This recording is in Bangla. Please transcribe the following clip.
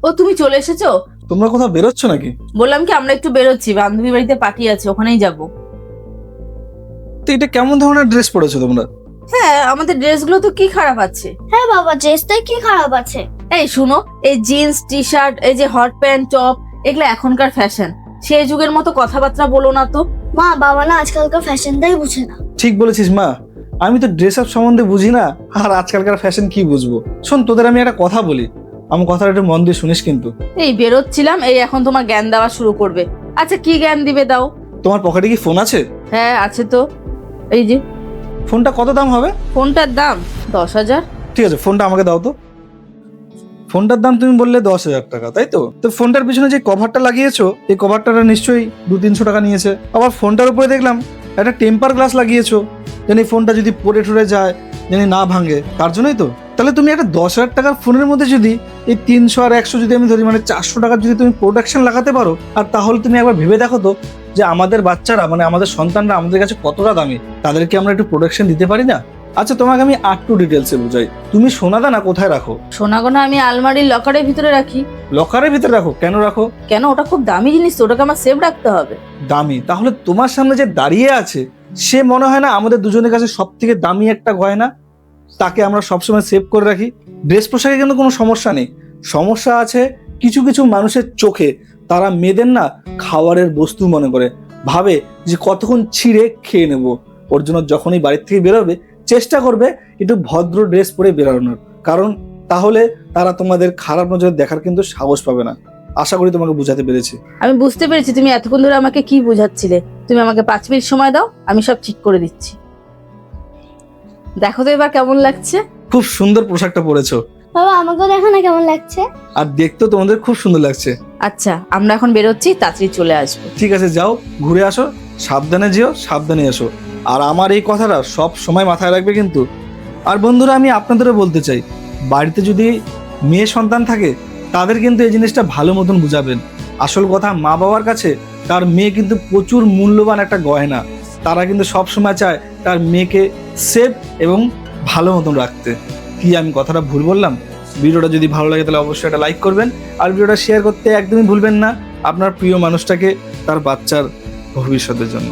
ও তুমি চলে এসেছো? তোমরা কোথাও বেরোচ্ছ নাকি? বললাম কি আমরা একটু বেরোচ্ছি, বান্ধবী বাড়িতে পার্টি আছে, ওখানেই যাব। তো এটা কেমন ধরনের ড্রেস পরেছো তোমরা? হ্যাঁ, আমাদের ড্রেসগুলো তো কি খারাপ আছে? হ্যাঁ বাবা, ড্রেসটাই কি খারাপ আছে? এই শুনো, এই জিন্স টি শার্ট, এই যে হট প্যান্ট টপ, এগুলো এখনকার ফ্যাশন। সেই যুগের মতো কথাবার্তা বলো না তো। মা, বাবা না আজকালকার ফ্যাশনটাই বুঝে না। ঠিক বলেছিস মা, আমি তো ড্রেস আপ সম্বন্ধে বুঝি না, আর আজকালকার ফ্যাশন কি বুঝবো। শোন, তোদের আমি একটা কথা বলি, আমার কথাটা একটু মন দিয়ে শুনিস কিন্তু। এই বেরোচ্ছিলাম, এই এখন তোমার জ্ঞান দেওয়া শুরু করবে। আচ্ছা কি জ্ঞান দিবে দাও। তোমার পকেটে কি ফোন আছে? হ্যাঁ আছে তো, এই যে। ফোনটা কত দাম হবে? ফোনটার দাম 10,000। ঠিক আছে, ফোনটা আমাকে দাও তো। ফোনটার দাম তুমি বললে 10,000 টাকা, তাই তো? তো ফোনটার পিছনে যে কভারটা লাগিয়েছো, এই কভারটা নিশ্চয়ই 200-300 টাকা নিয়েছে। আবার ফোনটার উপরে দেখলাম একটা টেম্পার গ্লাস লাগিয়েছো, জানি ফোনটা যদি পড়ে টরে যায় জানি না ভাঙে, তার জন্যই তো। তাহলে তুমি একটা 10,000 টাকার ফোনের মধ্যে যদি এই 300 আর 100 যদি আমি ধরি, মানে 400 টাকার যদি তুমি প্রোডাকশন লাগাতে পারো, আর তাহলে তুমি একবার ভেবে দেখো তো যে আমাদের বাচ্চারা, মানে আমাদের সন্তানরা আমাদের কাছে কতটা দামি, তাদেরকে আমরা একটু প্রোডাকশন দিতে পারি না? আচ্ছা তোমাকে আমি আরটু ডিটেলসে বুঝাই। তুমি সোনাদানা কোথায় রাখো? সোনাগোনা আমি আলমারির লকারের ভিতরে রাখি। লকারের ভিতরে রাখো? কেন রাখো? কেন? ওটা খুব দামি জিনিস তো, ওটাকে আমার সেভ রাখতে হবে। দামি? তাহলে তোমার সামনে যে দাঁড়িয়ে আছে সে মনে হয় না আমাদের দুজনের কাছে সব থেকে দামি একটা গয়না? তাকে আমরা সবসময় সেভ করে রাখি। ড্রেস পোশাকে কিন্তু কোনো সমস্যা নেই, সমস্যা আছে কিছু কিছু মানুষের চোখে। তারা মেয়েদের না খাবারের বস্তু মনে করে, ভাবে যে কতক্ষণ ছিঁড়ে খেয়ে নেব। ওর জন্য যখনই বাড়ির থেকে বেরোবে চেষ্টা করবে একটু ভদ্র ড্রেস পরে বেরোনোর, কারণ তাহলে তারা তোমাদের খারাপ নজরে দেখার কিন্তু সাহস পাবে না। আশা করি তোমাকে বোঝাতে পেরেছি। আমি বুঝতে পেরেছি তুমি এতক্ষণ ধরে আমাকে কি বোঝাচ্ছিলে। তুমি আমাকে 5 মিনিট সময় দাও, আমি সব ঠিক করে দিচ্ছি। দেখো তো এবার কেমন লাগছে। খুব সুন্দর পোশাকটা পরেছো, বাবা আমাকেও দেখো না কেমন লাগছে। আর দেখতেও তোমাদের খুব সুন্দর লাগছে। আচ্ছা আমরা এখন বেরোচ্ছি, তাড়াতাড়ি চলে আসবো। ঠিক আছে, যাও ঘুরে আসো, সাবধানে যেও, সাবধানে এসো। আর আমার এই কথাটা সব সময় মাথায় রাখবে কিন্তু। আর বন্ধুরা, আমি আপনাদেরও বলতে চাই, বাড়িতে যদি মেয়ে সন্তান থাকে তাদের কিন্তু এই জিনিসটা ভালো মতন বুঝাবেন। আসল কথা, মা বাবার কাছে তার মেয়ে কিন্তু প্রচুর মূল্যবান একটা গয়না। তারা কিন্তু সব সময় চায় তার মেয়েকে সেফ এবং ভালো মতন রাখতে। কি আমি কথাটা ভুল বললাম? ভিডিওটা যদি ভালো লাগে তাহলে অবশ্যই একটা লাইক করবেন, আর ভিডিওটা শেয়ার করতে একদমই ভুলবেন না আপনার প্রিয় মানুষটাকে, তার বাচ্চার ভবিষ্যতের জন্য।